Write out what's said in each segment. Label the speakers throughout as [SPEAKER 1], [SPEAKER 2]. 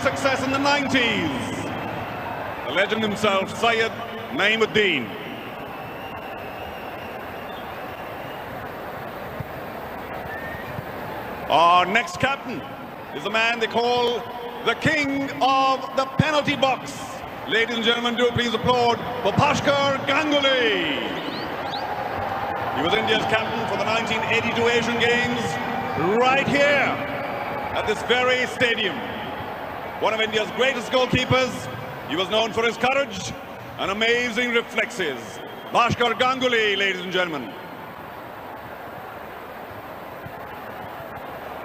[SPEAKER 1] success in the 90s. The legend himself, Syed Naimuddin. Our next captain is a man they call the king of the penalty box. Ladies and gentlemen, do please applaud for Bhaskar Ganguly. He was India's captain for the 1982 Asian Games right here at this very stadium. One of India's greatest goalkeepers. He was known for his courage and amazing reflexes. Bhaskar Ganguly, ladies and gentlemen.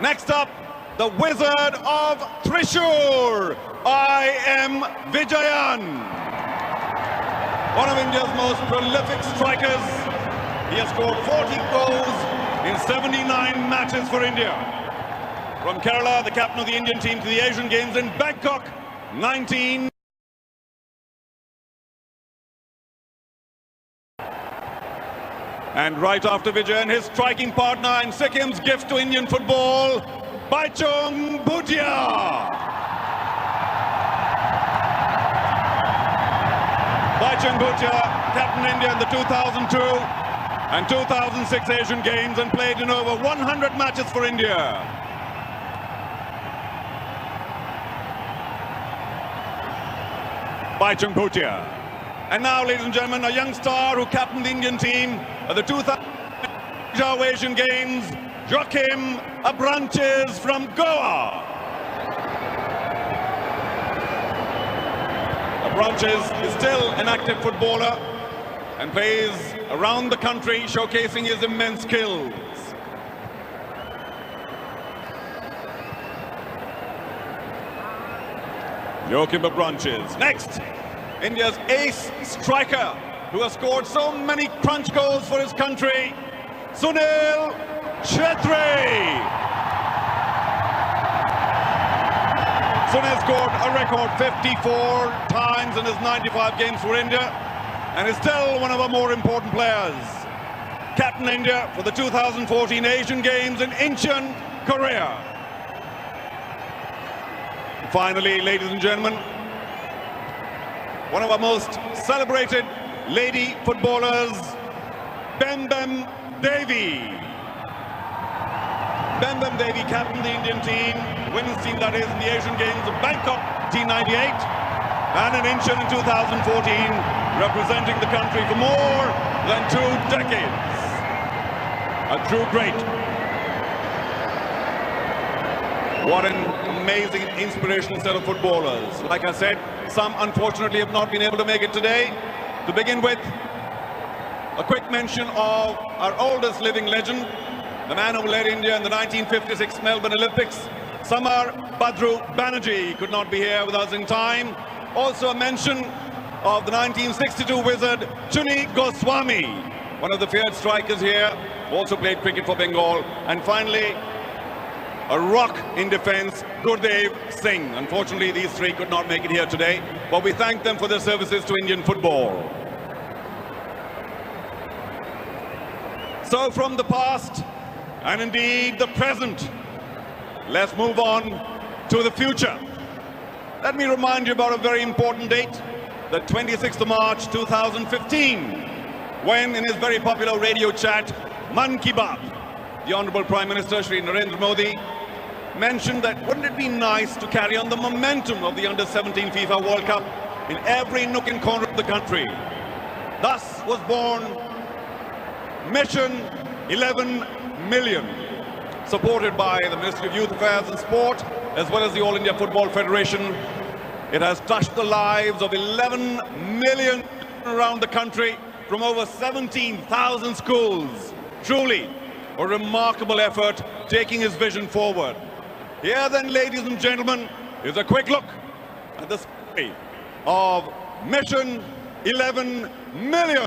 [SPEAKER 1] Next up, the Wizard of Thrissur, I.M. Vijayan. One of India's most prolific strikers. He has scored 40 goals in 79 matches for India. From Kerala, the captain of the Indian team to the Asian Games in Bangkok, 19. And right after Vijayan, his striking partner and Sikkim's gift to Indian football, Baichung Bhutia. Baichung Bhutia, captain India in the 2002 and 2006 Asian Games and played in over 100 matches for India. Baichung Bhutia. And now, ladies and gentlemen, a young star who captained the Indian team at the 2000 Asian Games, Joachim Abranches from Goa. Abranches is still an active footballer and plays around the country, showcasing his immense skills. Joachim Abranches. Next, India's ace striker, who has scored so many crunch goals for his country, Sunil Chhetri. Sunil scored a record 54 times in his 95 games for India and is still one of our more important players. Captain India for the 2014 Asian Games in Incheon, Korea. Finally, ladies and gentlemen, one of our most celebrated lady footballers, Bem Bem Devi. Bem Bem Devi captained the Indian team, women's team that is, in the Asian Games of Bangkok 1998 and in Incheon in 2014, representing the country for more than 2 decades. A true great. What an amazing, inspirational set of footballers. Like I said, some unfortunately have not been able to make it today. To begin with, a quick mention of our oldest living legend, the man who led India in the 1956 Melbourne Olympics, Samar Badru Banerjee, could not be here with us in time. Also a mention of the 1962 wizard, Chuni Goswami, one of the feared strikers here, also played cricket for Bengal. And finally, a rock in defense, Gurdev Singh. Unfortunately, these three could not make it here today, but we thank them for their services to Indian football. So from the past, and indeed the present, let's move on to the future. Let me remind you about a very important date, the 26th of March 2015, when in his very popular radio chat, Man Ki Baat, the Honorable Prime Minister Shri Narendra Modi mentioned that wouldn't it be nice to carry on the momentum of the Under-17 FIFA World Cup in every nook and corner of the country. Thus was born Mission 11 Million, supported by the Ministry of Youth Affairs and Sport, as well as the All India Football Federation. It has touched the lives of 11 million around the country from over 17,000 schools. Truly a remarkable effort, taking his vision forward. Here then, ladies and gentlemen, is a quick look at the story of Mission 11 Million.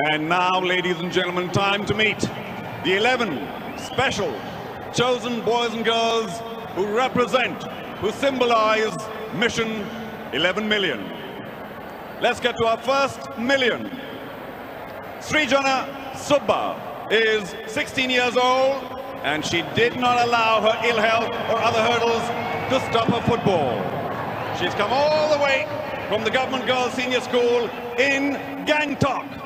[SPEAKER 1] And now, ladies and gentlemen, time to meet the 11 special chosen boys and girls who represent, who symbolize Mission 11 Million. Let's get to our first million. Srijana Subba is 16 years old, and she did not allow her ill health or other hurdles to stop her football. She's come all the way from the Government Girls Senior School in Gangtok.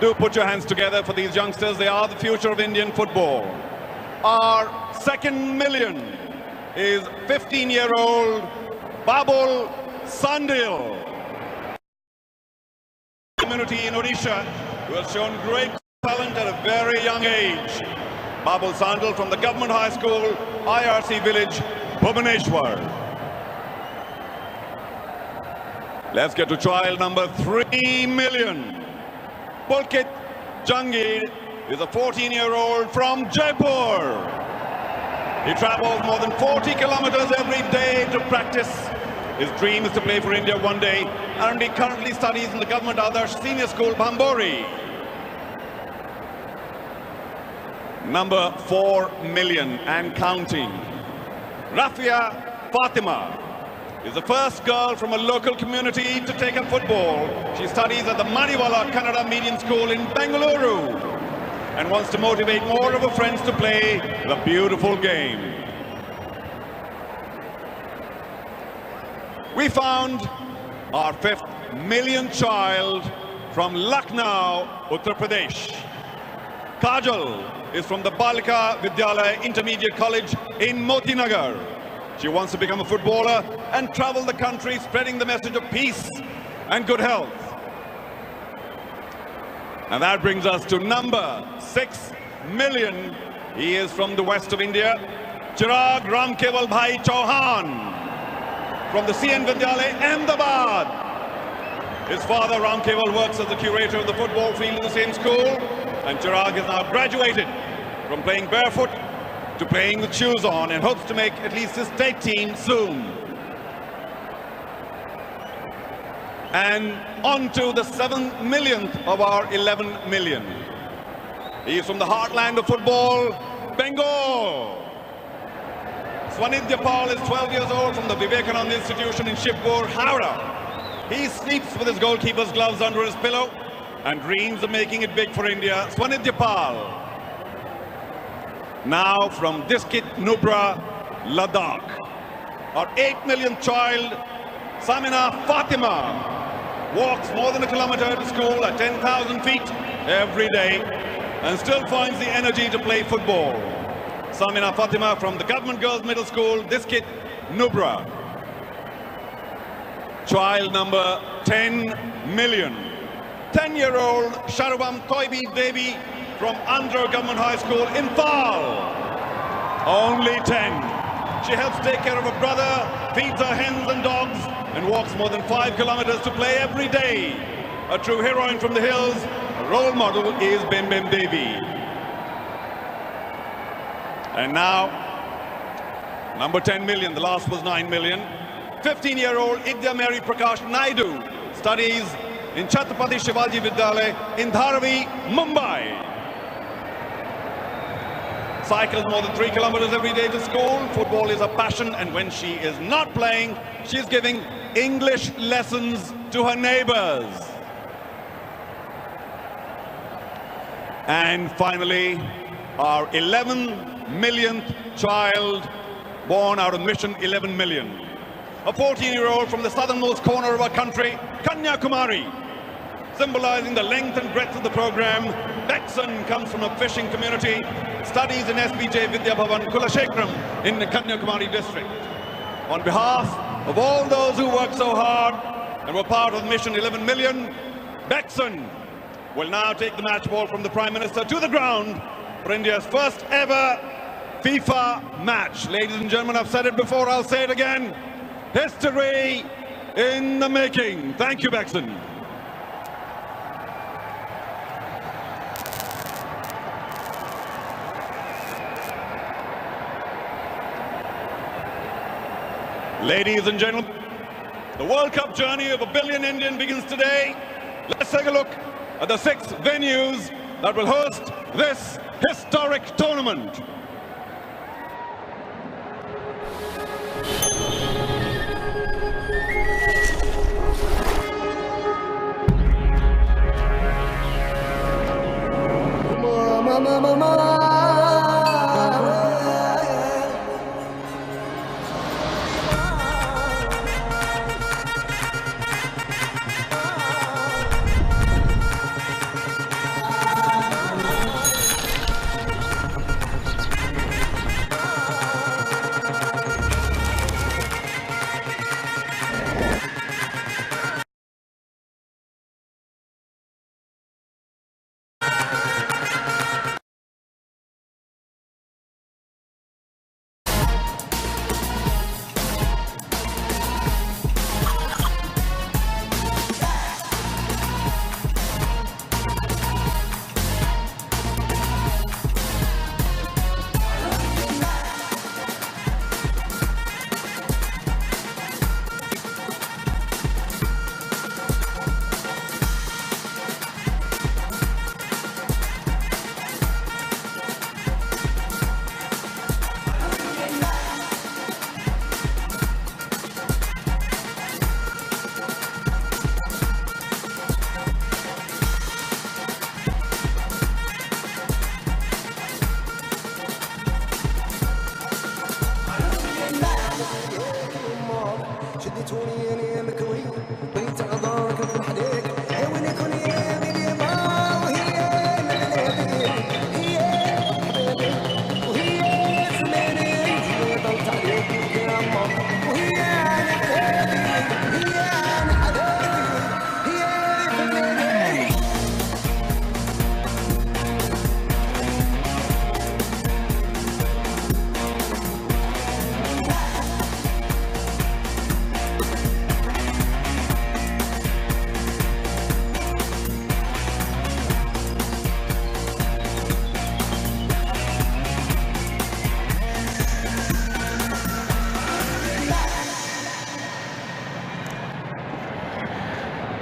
[SPEAKER 1] Do put your hands together for these youngsters. They are the future of Indian football. Our second million is 15-year-old Babul Sandil. Community in Odisha, who has shown great talent at a very young age. Babul Sandil from the Government High School, IRC Village, Bhubaneswar. Let's get to trial number 3 million. Pulkit Jangir is a 14-year-old from Jaipur. He travels more than 40 kilometers every day to practice. His dream is to play for India one day, and he currently studies in the Government Adarsh Senior School, Bambori. Number 4 million and counting. Rafia Fatima is the first girl from a local community to take up football. She studies at the Maniwala Kannada Medium School in Bengaluru and wants to motivate more of her friends to play the beautiful game. We found our 5th million child from Lucknow, Uttar Pradesh. Kajal is from the Balika Vidyalaya Intermediate College in Motinagar. She wants to become a footballer and travel the country spreading the message of peace and good health. And that brings us to number 6 million. He is from the west of India. Chirag Ramkeval Bhai Chauhan from the CN Vidyalaya, Ahmedabad. His father, Ram Keval, works as the curator of the football field in the same school, and Chirag is now graduated from playing barefoot to playing with shoes on and hopes to make at least his state team soon. And on to the 7th millionth of our 11 million. He is from the heartland of football, Bengal. Swanidya Paul is 12 years old from the Vivekananda Institution in Shivpur, Howrah. He sleeps with his goalkeeper's gloves under his pillow and dreams of making it big for India. Swanidya Paul. Now from Diskit Nubra, Ladakh. Our 8 millionth child, Samina Fatima, walks more than a kilometer to school at 10,000 feet every day and still finds the energy to play football. Samina Fatima from the Government Girls Middle School, Diskit Nubra. Child number 10 million. 10-year-old Sharvam Toibi Devi from Andhra Government High School, Imphal. Only 10. She helps take care of her brother, feeds her hens and dogs, and walks more than 5 kilometers to play every day. A true heroine from the hills. A role model is Bim Bim Devi. And now, number 10 million, the last was 9 million. 15-year-old Idya Mary Prakash Naidu studies in Chhatrapati Shivaji Vidyalaya in Dharavi, Mumbai. Cycles more than 3 kilometers every day to school. Football is a passion, and when she is not playing, she's giving English lessons to her neighbors. And finally, our 11 millionth child born out of Mission 11 Million. A 14-year-old from the southernmost corner of our country, Kanyakumari. Symbolizing the length and breadth of the program, Bekson comes from a fishing community, studies in SBJ Vidya Bhavan Kulashekram in the Kanyakumari district. On behalf of all those who worked so hard and were part of Mission 11 Million, Bekson will now take the match ball from the Prime Minister to the ground for India's first ever FIFA match. Ladies and gentlemen, I've said it before, I'll say it again. History in the making. Thank you, Bekson. Ladies and gentlemen, The World Cup journey of 1 billion Indian begins today. Let's take a look at the 6 venues that will host this historic tournament.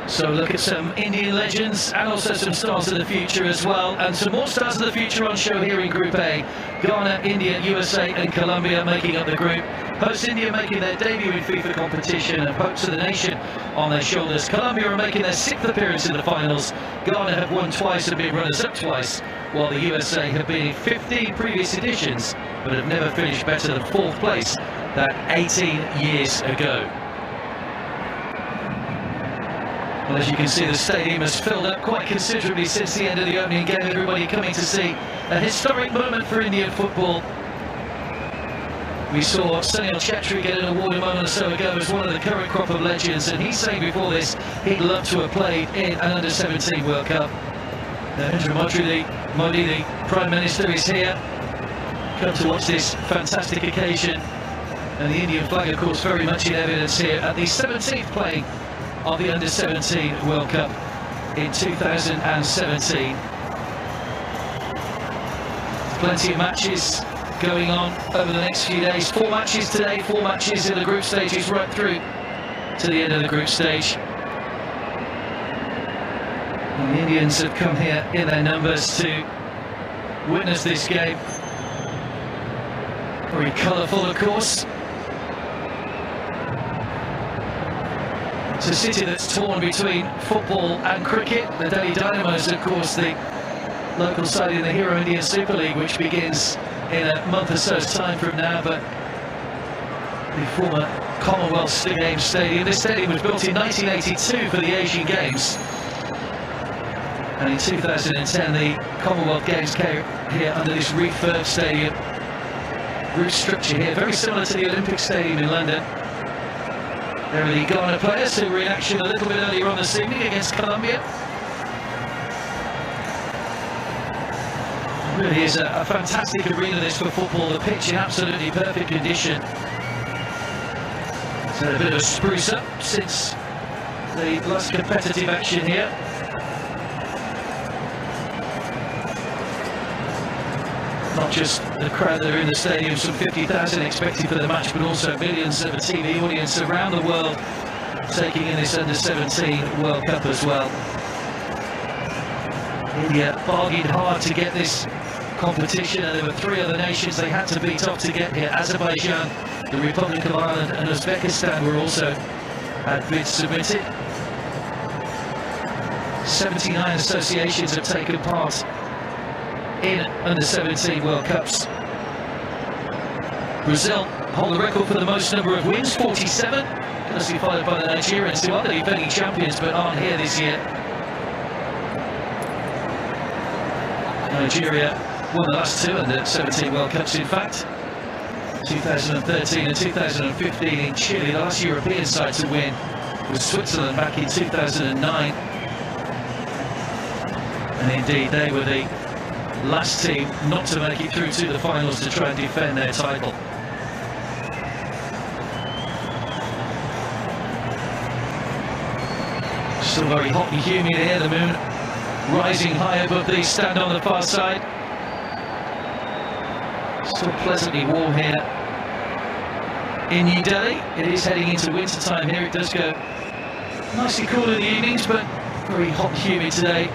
[SPEAKER 2] So look at some Indian legends and also some stars of the future as well, and some more stars of the future on show here in Group A. Ghana, India, USA and Colombia making up the group. Host India making their debut in FIFA competition and hopes of the nation on their shoulders. Colombia are making their 6th appearance in the finals. Ghana have won twice and been runners-up twice, while the USA have been in 15 previous editions but have never finished better than 4th place that 18 years ago. Well, as you can see, the stadium has filled up quite considerably since the end of the opening game. Everybody coming to see a historic moment for Indian football. We saw Sunil Chetri get an award a moment or so ago as one of the current crop of legends, and he's saying before this he'd love to have played in an Under-17 World Cup. Narendra Modi, the Prime Minister, is here, come to watch this fantastic occasion, and the Indian flag, of course, very much in evidence here at the 17th playing of the Under-17 World Cup in 2017. Plenty of matches going on over the next few days. 4 matches today, 4 matches in the group stages right through to the end of the group stage. And the Indians have come here in their numbers to witness this game. Very colourful, of course. It's a city that's torn between football and cricket. The Delhi Dynamos, of course, the local side in the Hero Indian Super League, which begins in a month or so's time from now, but the former Commonwealth Games Stadium. This stadium was built in 1982 for the Asian Games, and in 2010 the Commonwealth Games came here under this refurbed stadium, roof structure here, very similar to the Olympic Stadium in London. There are the Ghana players who were in action a little bit earlier on this evening against Colombia. It really is a fantastic arena, this, for football. The pitch in absolutely perfect condition. It's had a bit of a spruce up since the last competitive action here. Not just the crowd that are in the stadium, some 50,000 expected for the match, but also millions of a TV audience around the world taking in this under-17 World Cup as well. India bargained hard to get this competition, and there were 3 other nations they had to beat off to get here. Azerbaijan, the Republic of Ireland and Uzbekistan were also had bids submitted. 79 associations have taken part in under-17 World Cups. Brazil hold the record for the most number of wins, 47, closely followed by the Nigerians, who are the defending champions but aren't here this year. Nigeria won the last 2 under-17 World Cups, in fact. 2013 and 2015 in Chile. The last European side to win was Switzerland back in 2009. And indeed, they were the last team not to make it through to the finals to try and defend their title. Still very hot and humid here, the moon rising high above the stand on the far side. Still pleasantly warm here in New Delhi. It is heading into winter time here. It does go nicely cool in the evenings, but very hot and humid today.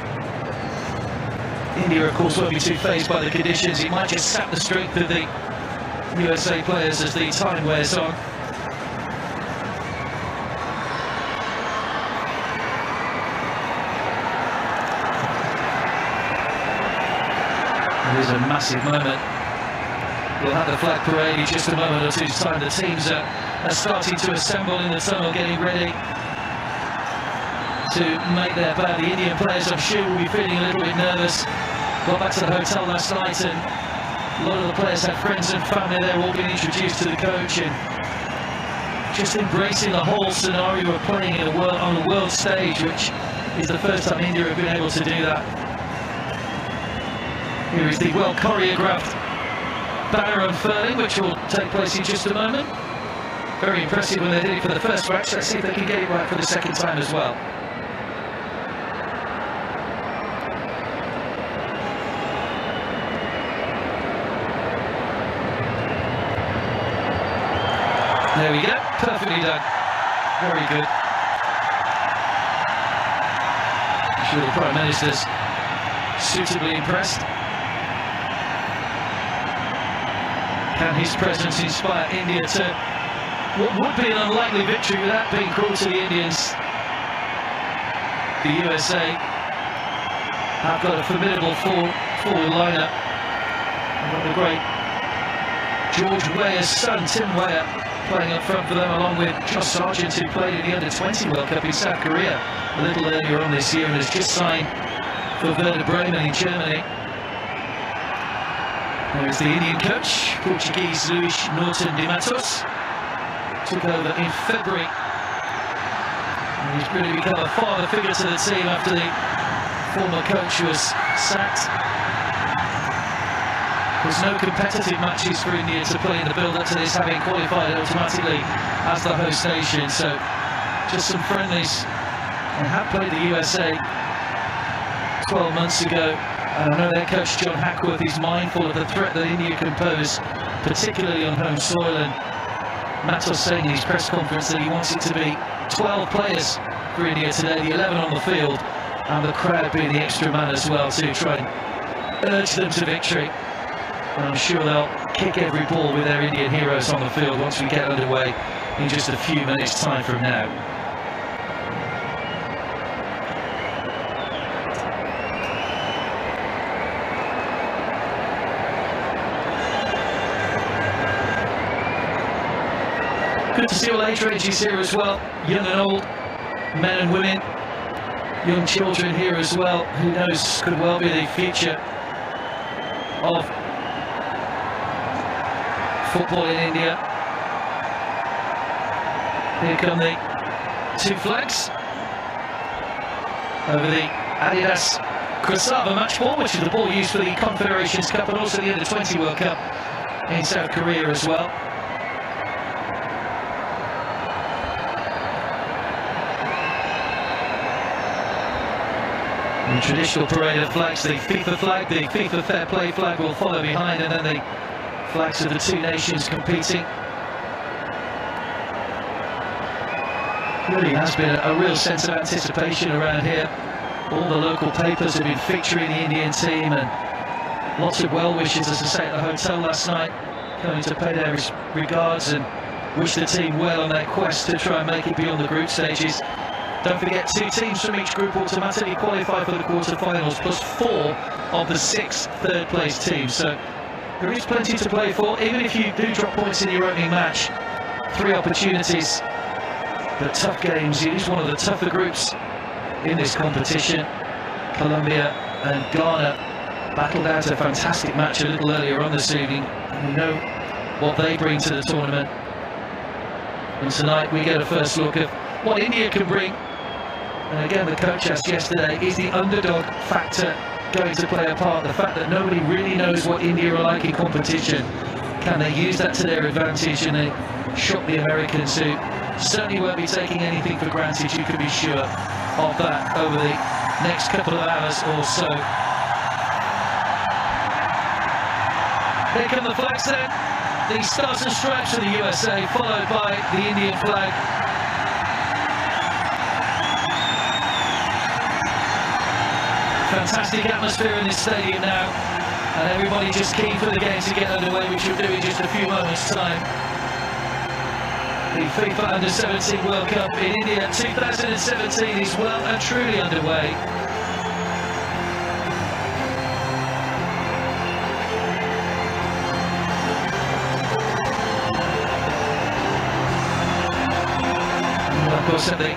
[SPEAKER 2] India, of course, won't be too fazed by the conditions. It might just sap the strength of the USA players as the time wears on. It is a massive moment. We'll have the flag parade in just a moment or two's time. The teams are starting to assemble in the tunnel, getting ready to make their bow. The Indian players, I'm sure, will be feeling a little bit nervous. Got back to the hotel last night, and a lot of the players had friends and family there, all being introduced to the coach, and just embracing the whole scenario of playing in on a world stage, which is the first time India have been able to do that. Here is the well choreographed banner unfurling, which will take place in just a moment. Very impressive when they did it for the first match. Let's see if they can get it right for the second time as well. There we go, perfectly done. Very good. I'm sure the Prime Minister's suitably impressed. Can his presence inspire India to what would be an unlikely victory without being cruel to the Indians? The USA have got a formidable forward lineup. They've got the great George Weah's son, Tim Weah, playing up front for them, along with Josh Sargent, who played in the Under-20 World Cup in South Korea a little earlier on this year and has just signed for Werder Bremen in Germany. There's the Indian coach, Portuguese Luis Norton de Matos. Took over in February. And he's really become a father figure to the team after the former coach was sacked. There's no competitive matches for India to play in the build-up to this, having qualified automatically as the host nation. So just some friendlies. They have played the USA 12 months ago. And I know their coach John Hackworth is mindful of the threat that India can pose, particularly on home soil. And Matos saying in his press conference that he wants it to be 12 players for India today, the 11 on the field, and the crowd being the extra man as well to try and urge them to victory. And I'm sure they'll kick every ball with their Indian heroes on the field once we get underway in just a few minutes' time from now. Good to see all age ranges here as well, young and old, men and women, young children here as well, who knows, could well be the future of football in India. Here come the 2 flags over the Adidas Krasava match ball, which is the ball used for the Confederations Cup and also the Under-20 World Cup in South Korea as well. The traditional parade of flags, the FIFA flag, the FIFA Fair Play flag will follow behind, and then the flags of the 2 nations competing. Really has been a real sense of anticipation around here. All the local papers have been featuring the Indian team, and lots of well-wishers, as I say, at the hotel last night, coming to pay their regards and wish the team well on their quest to try and make it beyond the group stages. Don't forget, 2 teams from each group automatically qualify for the quarter-finals, plus 4 of the 6 third-place teams. So there is plenty to play for. Even if you do drop points in your opening match, 3 opportunities, but tough games. It is one of the tougher groups in this competition. Colombia and Ghana battled out a fantastic match a little earlier on this evening. We know what they bring to the tournament. And tonight we get a first look at what India can bring. And again, the coach asked yesterday, is the underdog factor going to play a part? The fact that nobody really knows what India are like in competition. Can they use that to their advantage and they shock the Americans, who certainly won't be taking anything for granted, you can be sure of that, over the next couple of hours or so. Here come the flags then. The Stars and Stripes of the USA, followed by the Indian flag. Fantastic atmosphere in this stadium now, and everybody just keen for the game to get underway, which we'll do in just a few moments' time. The FIFA Under-17 World Cup in India 2017 is well and truly underway. Of course, at the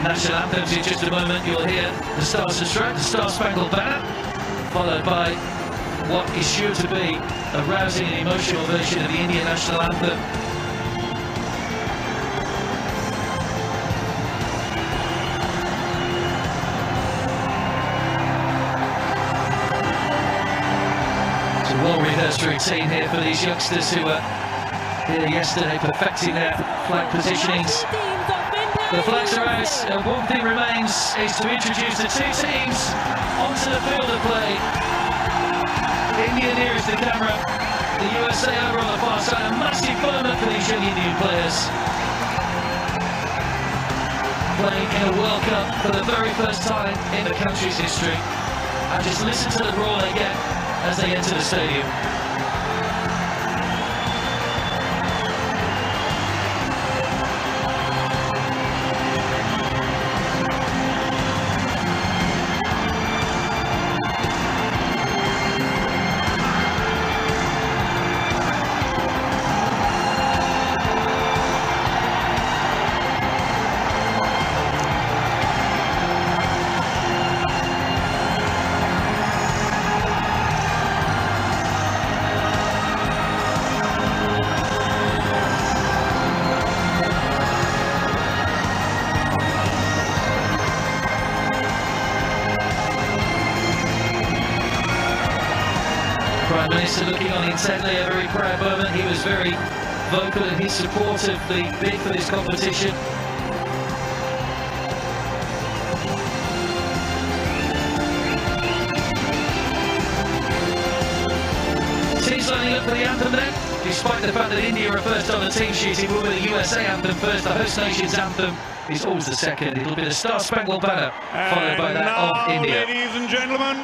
[SPEAKER 2] national anthems in just a moment, you'll hear the Stars and Stripes, the Star Spangled Banner, followed by what is sure to be a rousing and emotional version of the Indian national anthem. It's a well-rehearsed routine here for these youngsters who were here yesterday perfecting their flag positionings. The flags are out, and one thing remains is to introduce the 2 teams onto the field of play. India nearest the camera, the USA over on the far side. A massive moment for these young Indian players, playing in a World Cup for the very first time in the country's history. And just listen to the roar they get as they enter the stadium. Prime Minister looking on intently, a very proud moment. He was very vocal in his support of the bid for this competition. Teams lining up for the anthem then, despite the fact that India are first on the team sheet. It will be the USA anthem first. The host nation's anthem is always the second. It'll be the Star Spangled Banner, followed by that of India.
[SPEAKER 1] Ladies and gentlemen,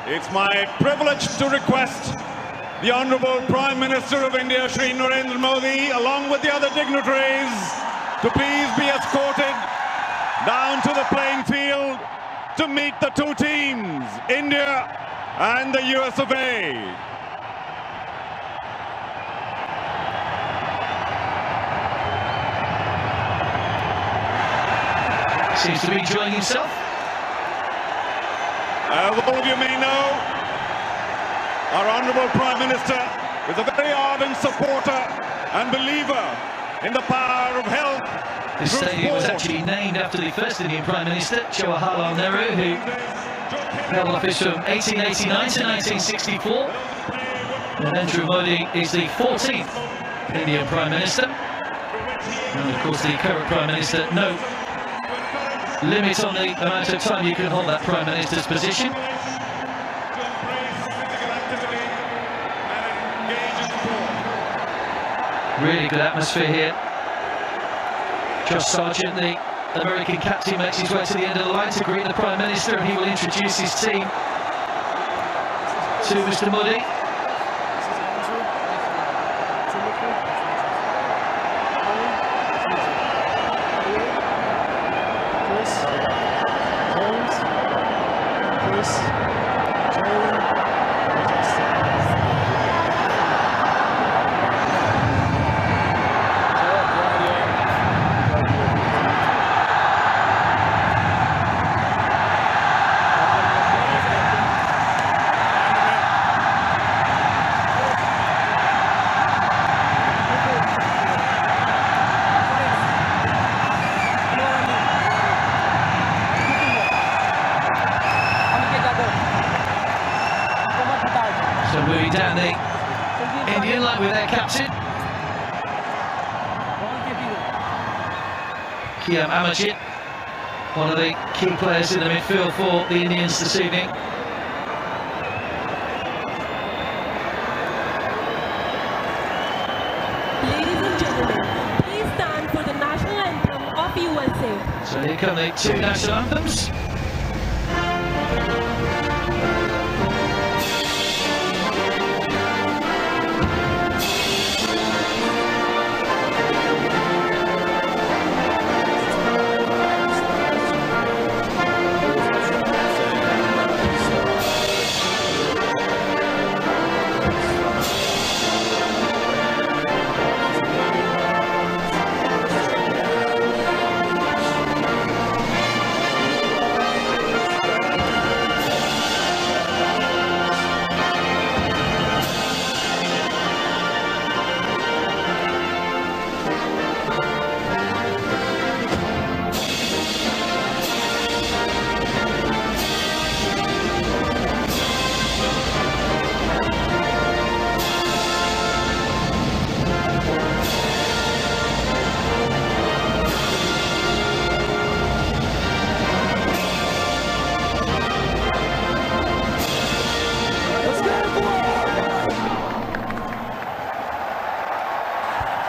[SPEAKER 1] it's my privilege to request the Honourable Prime Minister of India, Shri Narendra Modi, along with the other dignitaries, to please be escorted down to the playing field to meet the 2 teams, India and the US of A.
[SPEAKER 2] Seems to be enjoying himself.
[SPEAKER 1] As all of you may know, our Honourable Prime Minister is a very ardent supporter and believer in the power of health.
[SPEAKER 2] This stadium was actually named after the first Indian Prime Minister, Jawaharlal Nehru, who held office from 1889 to 1964. Narendra Modi is the 14th Indian Prime Minister. And of course the current Prime Minister, no limit on the amount of time you can hold that Prime Minister's position. Really good atmosphere here. Josh Sargent, the American captain, makes his way to the end of the line to greet the Prime Minister, and he will introduce his team to Mr. Muddy. So moving down the Indian line with their captain, Kiam Amajit, one of the key players in the midfield for the Indians this evening.
[SPEAKER 3] Ladies and gentlemen, please stand for the national anthem of USA.
[SPEAKER 2] So here come the two national anthems.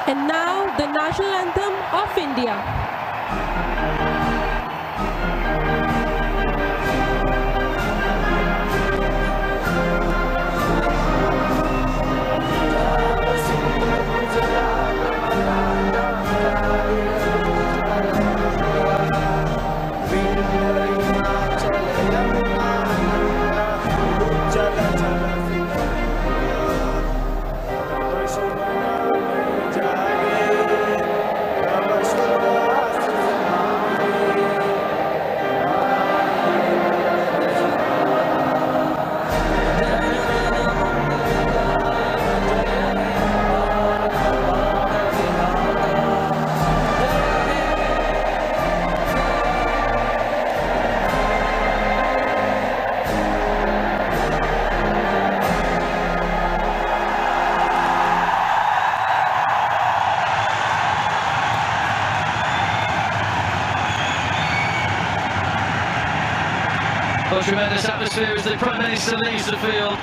[SPEAKER 3] And now, the national anthem of India.
[SPEAKER 2] Well, tremendous atmosphere as the Prime Minister leaves the field.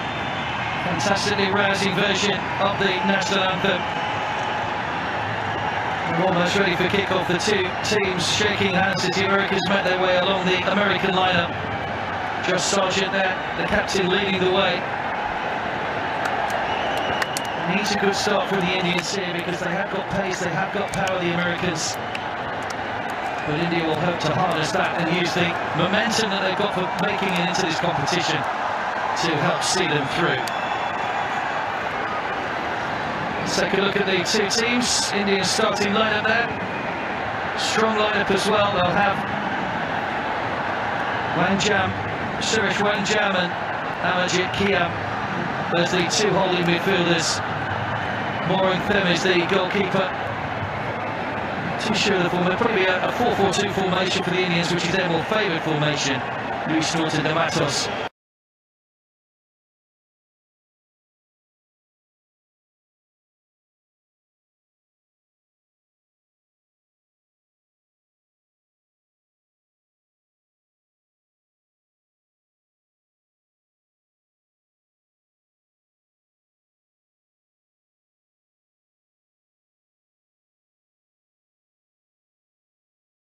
[SPEAKER 2] Fantastically rousing version of the national anthem. We're almost ready for kick-off. The two teams shaking hands as the Americans make their way along the American lineup. Josh Sargent there, the captain, leading the way. Needs a good start from the Indians here because they have got pace, they have got power, the Americans. But India will hope to harness that and use the momentum that they've got for making it into this competition to help see them through. Let's take a look at the two teams. India's starting lineup there. Strong lineup as well. They'll have Wanjam, Suresh Wanjam and Amajit Kiam as the two holding midfielders. Moran Them is the goalkeeper. Too sure of the form. It'll probably be a 4-4-2 formation for the Indians, which is their more favoured formation. Luis Norton de Matos